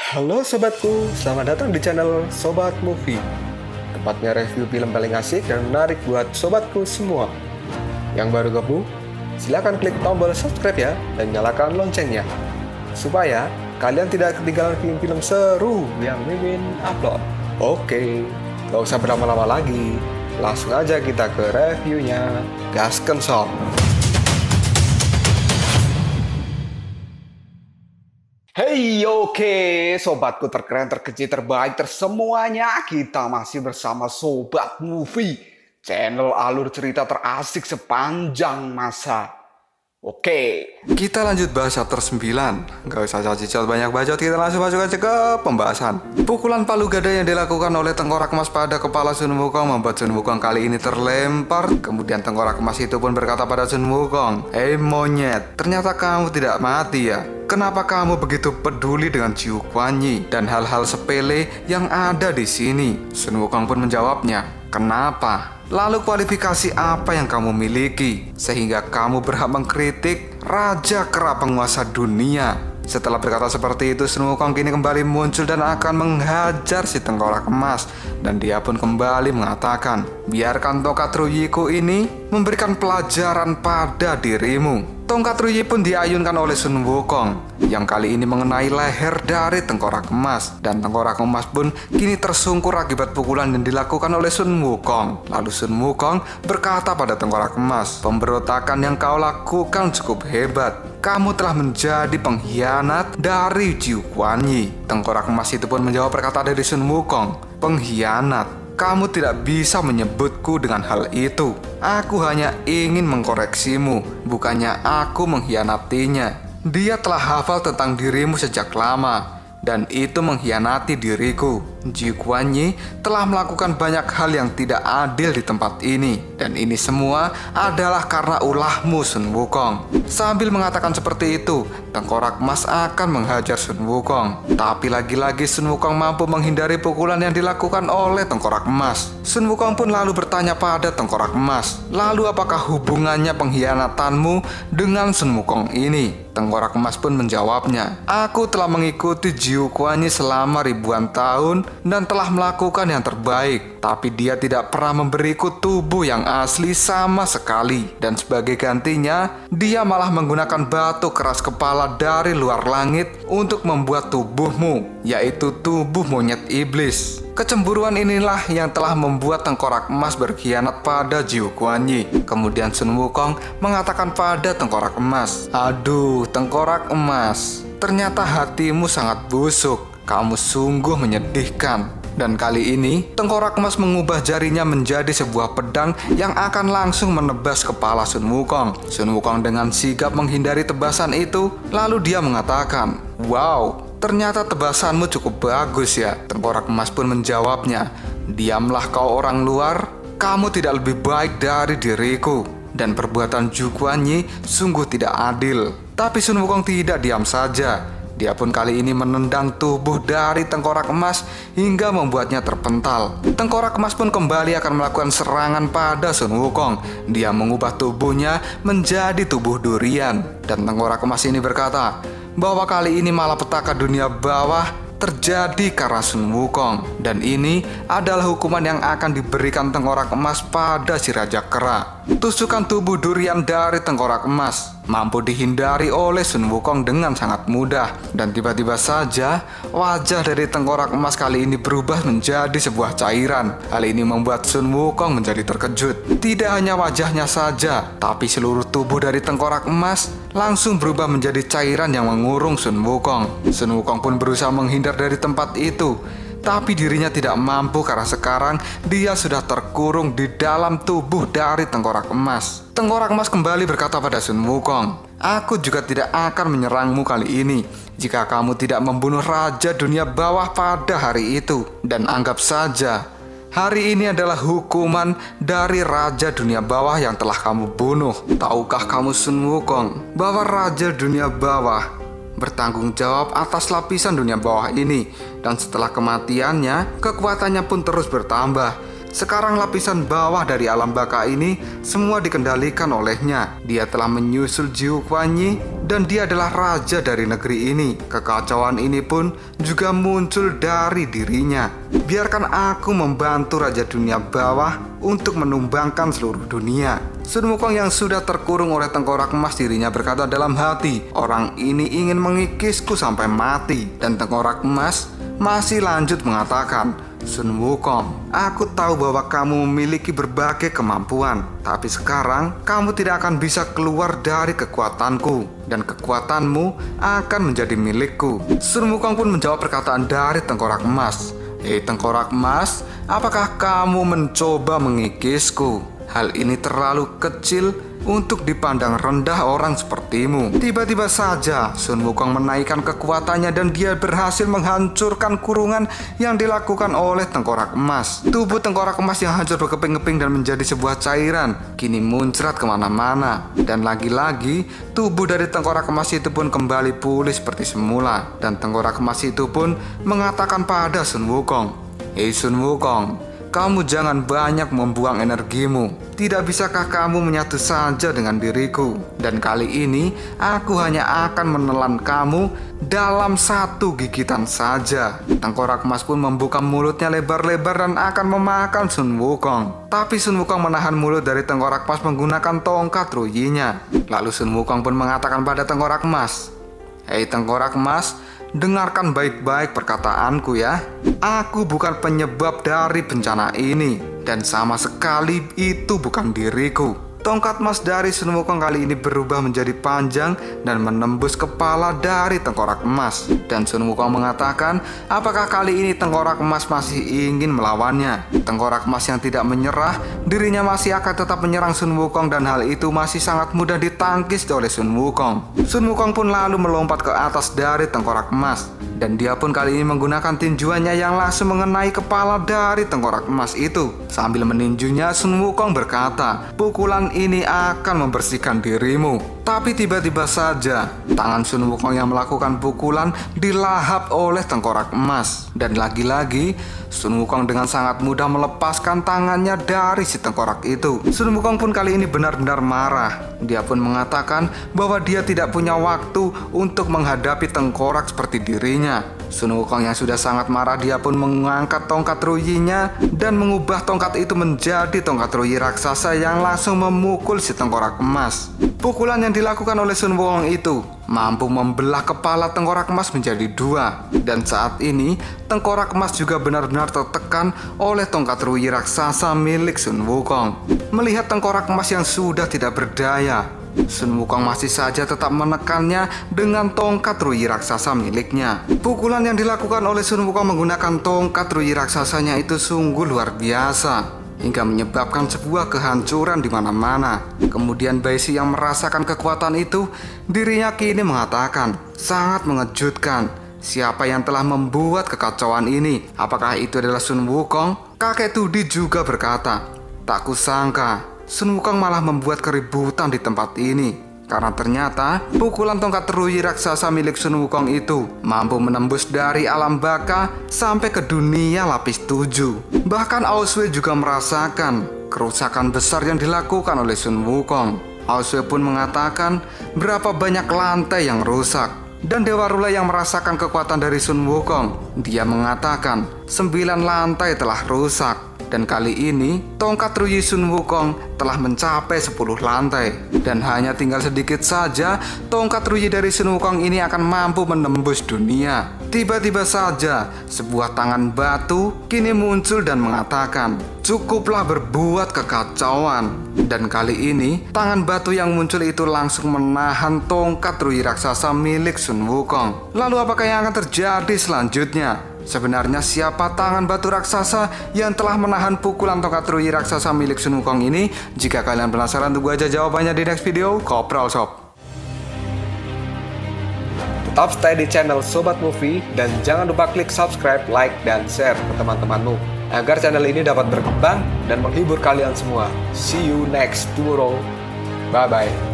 Halo sobatku, selamat datang di channel Sobat Movie. Tempatnya review film paling asik dan menarik buat sobatku semua. Yang baru gabung, silahkan klik tombol subscribe ya dan nyalakan loncengnya, supaya kalian tidak ketinggalan film-film seru yang Mimin upload. Oke, gak usah berlama-lama lagi, langsung aja kita ke reviewnya. Gasken sob. Hey, oke, sobatku terkeren, terkecil, terbaik, tersemuanya. Kita masih bersama Sobat Movie, channel alur cerita terasik sepanjang masa. Oke, kita lanjut bahas chapter 9. Gak usah cacicot banyak bacot, kita langsung masuk aja ke pembahasan. Pukulan palu gada yang dilakukan oleh tengkorak emas pada kepala Sun Wukong membuat Sun Wukong kali ini terlempar. Kemudian tengkorak emas itu pun berkata pada Sun Wukong, "Hei monyet, ternyata kamu tidak mati ya? Kenapa kamu begitu peduli dengan Jiu Kuan Yi dan hal-hal sepele yang ada di sini?" Sun Wukong pun menjawabnya, "Kenapa? Lalu kualifikasi apa yang kamu miliki sehingga kamu berhak mengkritik Raja Kera penguasa dunia?" Setelah berkata seperti itu, Sun Wukong kini kembali muncul dan akan menghajar si tengkorak emas. Dan dia pun kembali mengatakan, "Biarkan tongkat Ruyiku ini memberikan pelajaran pada dirimu." Tongkat Ruyi pun diayunkan oleh Sun Wukong, yang kali ini mengenai leher dari tengkorak emas. Dan tengkorak emas pun kini tersungkur akibat pukulan yang dilakukan oleh Sun Wukong. Lalu Sun Wukong berkata pada tengkorak emas, "Pemberontakan yang kau lakukan cukup hebat. Kamu telah menjadi pengkhianat dari Jiu Kuan Yi." Tengkorak emas itu pun menjawab perkataan dari Sun Wukong, "Pengkhianat? Kamu tidak bisa menyebutku dengan hal itu. Aku hanya ingin mengkoreksimu, bukannya aku mengkhianatinya. Dia telah hafal tentang dirimu sejak lama, dan itu mengkhianati diriku. Jiu Kuan Yi telah melakukan banyak hal yang tidak adil di tempat ini, dan ini semua adalah karena ulahmu, Sun Wukong." Sambil mengatakan seperti itu, tengkorak emas akan menghajar Sun Wukong. Tapi lagi-lagi Sun Wukong mampu menghindari pukulan yang dilakukan oleh tengkorak emas. Sun Wukong pun lalu bertanya pada tengkorak emas, "Lalu apakah hubungannya pengkhianatanmu dengan Sun Wukong ini?" Tengkorak emas pun menjawabnya, "Aku telah mengikuti Jiu Kuan Yi selama ribuan tahun dan telah melakukan yang terbaik. Tapi dia tidak pernah memberiku tubuh yang asli sama sekali. Dan sebagai gantinya, dia malah menggunakan batu keras kepala dari luar langit untuk membuat tubuhmu, yaitu tubuh monyet iblis." Kecemburuan inilah yang telah membuat tengkorak emas berkhianat pada Jiu Kuan Yi. Kemudian Sun Wukong mengatakan pada tengkorak emas, "Aduh, tengkorak emas, ternyata hatimu sangat busuk. Kamu sungguh menyedihkan." Dan kali ini, tengkorak emas mengubah jarinya menjadi sebuah pedang yang akan langsung menebas kepala Sun Wukong. Sun Wukong dengan sigap menghindari tebasan itu, lalu dia mengatakan, "Wow, ternyata tebasanmu cukup bagus ya." Tengkorak emas pun menjawabnya, "Diamlah kau orang luar, kamu tidak lebih baik dari diriku. Dan perbuatan Jiu Kuan Yi sungguh tidak adil." Tapi Sun Wukong tidak diam saja. Dia pun kali ini menendang tubuh dari tengkorak emas hingga membuatnya terpental. Tengkorak emas pun kembali akan melakukan serangan pada Sun Wukong. Dia mengubah tubuhnya menjadi tubuh durian. Dan tengkorak emas ini berkata bahwa kali ini malapetaka dunia bawah terjadi karena Sun Wukong. Dan ini adalah hukuman yang akan diberikan tengkorak emas pada si Raja Kera. Tusukan tubuh durian dari tengkorak emas mampu dihindari oleh Sun Wukong dengan sangat mudah. Dan tiba-tiba saja wajah dari tengkorak emas kali ini berubah menjadi sebuah cairan. Hal ini membuat Sun Wukong menjadi terkejut. Tidak hanya wajahnya saja, tapi seluruh tubuh dari tengkorak emas langsung berubah menjadi cairan yang mengurung Sun Wukong. Sun Wukong pun berusaha menghindar dari tempat itu, tapi dirinya tidak mampu karena sekarang dia sudah terkurung di dalam tubuh dari tengkorak emas. Tengkorak emas kembali berkata pada Sun Wukong, "Aku juga tidak akan menyerangmu kali ini jika kamu tidak membunuh Raja Dunia Bawah pada hari itu. Dan anggap saja, hari ini adalah hukuman dari Raja Dunia Bawah yang telah kamu bunuh. Tahukah kamu, Sun Wukong, bahwa Raja Dunia Bawah bertanggung jawab atas lapisan dunia bawah ini, dan setelah kematiannya, kekuatannya pun terus bertambah. Sekarang lapisan bawah dari alam baka ini semua dikendalikan olehnya. Dia telah menyusul Jiu Kuan Yi dan dia adalah raja dari negeri ini. Kekacauan ini pun juga muncul dari dirinya. Biarkan aku membantu raja dunia bawah untuk menumbangkan seluruh dunia. Sun Wukong yang sudah terkurung oleh tengkorak emas dirinya berkata dalam hati, orang ini ingin mengikisku sampai mati. Dan tengkorak emas masih lanjut mengatakan, Sun Wukong, aku tahu bahwa kamu memiliki berbagai kemampuan, tapi sekarang kamu tidak akan bisa keluar dari kekuatanku, dan kekuatanmu akan menjadi milikku. Sun Wukong pun menjawab perkataan dari tengkorak emas. Hei tengkorak emas, apakah kamu mencoba mengikisku? Hal ini terlalu kecil untuk dipandang rendah orang sepertimu. Tiba-tiba saja Sun Wukong menaikkan kekuatannya dan dia berhasil menghancurkan kurungan yang dilakukan oleh tengkorak emas. Tubuh tengkorak emas yang hancur berkeping-keping dan menjadi sebuah cairan kini muncrat kemana-mana. Dan lagi-lagi tubuh dari tengkorak emas itu pun kembali pulih seperti semula. Dan tengkorak emas itu pun mengatakan pada Sun Wukong, hei Sun Wukong, kamu jangan banyak membuang energimu. Tidak bisakah kamu menyatu saja dengan diriku? Dan kali ini aku hanya akan menelan kamu dalam satu gigitan saja. Tengkorak emas pun membuka mulutnya lebar-lebar dan akan memakan Sun Wukong. Tapi Sun Wukong menahan mulut dari tengkorak emas menggunakan tongkat ruyinya. Lalu Sun Wukong pun mengatakan pada tengkorak emas, hei tengkorak emas, dengarkan baik-baik perkataanku ya. Aku bukan penyebab dari bencana ini, dan sama sekali itu bukan diriku. Tongkat emas dari Sun Wukong kali ini berubah menjadi panjang dan menembus kepala dari tengkorak emas. Dan Sun Wukong mengatakan, apakah kali ini tengkorak emas masih ingin melawannya? Tengkorak emas yang tidak menyerah, dirinya masih akan tetap menyerang Sun Wukong dan hal itu masih sangat mudah ditangkis oleh Sun Wukong. Sun Wukong pun lalu melompat ke atas dari tengkorak emas. Dan dia pun kali ini menggunakan tinjuannya yang langsung mengenai kepala dari tengkorak emas itu. Sambil meninjunya, Sun Wukong berkata, pukulan ini akan membersihkan dirimu. Tapi tiba-tiba saja, tangan Sun Wukong yang melakukan pukulan dilahap oleh tengkorak emas. Dan lagi-lagi, Sun Wukong dengan sangat mudah melepaskan tangannya dari si tengkorak itu. Sun Wukong pun kali ini benar-benar marah. Dia pun mengatakan bahwa dia tidak punya waktu untuk menghadapi tengkorak seperti dirinya. Sun Wukong yang sudah sangat marah, dia pun mengangkat tongkat ruyinya dan mengubah tongkat itu menjadi tongkat ruyi raksasa yang langsung memukul si tengkorak emas. Pukulan yang dilakukan oleh Sun Wukong itu mampu membelah kepala tengkorak emas menjadi dua. Dan saat ini tengkorak emas juga benar-benar tertekan oleh tongkat ruyi raksasa milik Sun Wukong. Melihat tengkorak emas yang sudah tidak berdaya, Sun Wukong masih saja tetap menekannya dengan tongkat ruyi raksasa miliknya. Pukulan yang dilakukan oleh Sun Wukong menggunakan tongkat ruyi raksasanya itu sungguh luar biasa, hingga menyebabkan sebuah kehancuran di mana-mana. Kemudian Baishi yang merasakan kekuatan itu, dirinya kini mengatakan, sangat mengejutkan. Siapa yang telah membuat kekacauan ini? Apakah itu adalah Sun Wukong? Kakek Tudi juga berkata, tak kusangka Sun Wukong malah membuat keributan di tempat ini. Karena ternyata pukulan tongkat ruyi raksasa milik Sun Wukong itu mampu menembus dari alam baka sampai ke dunia lapis 7. Bahkan Aosue juga merasakan kerusakan besar yang dilakukan oleh Sun Wukong. Aosue pun mengatakan berapa banyak lantai yang rusak. Dan Dewa Rula yang merasakan kekuatan dari Sun Wukong, dia mengatakan 9 lantai telah rusak. Dan kali ini tongkat ruyi Sun Wukong telah mencapai 10 lantai. Dan hanya tinggal sedikit saja tongkat ruyi dari Sun Wukong ini akan mampu menembus dunia. Tiba-tiba saja sebuah tangan batu kini muncul dan mengatakan, cukuplah berbuat kekacauan. Dan kali ini tangan batu yang muncul itu langsung menahan tongkat ruyi raksasa milik Sun Wukong. Lalu apakah yang akan terjadi selanjutnya? Sebenarnya siapa tangan batu raksasa yang telah menahan pukulan tongkat ruyi raksasa milik Sun Wukong ini? Jika kalian penasaran, tunggu aja jawabannya di next video Kopral Shop. Tetap stay di channel Sobat Movie dan jangan lupa klik subscribe, like, dan share ke teman-temanmu agar channel ini dapat berkembang dan menghibur kalian semua. See you next tomorrow. Bye-bye.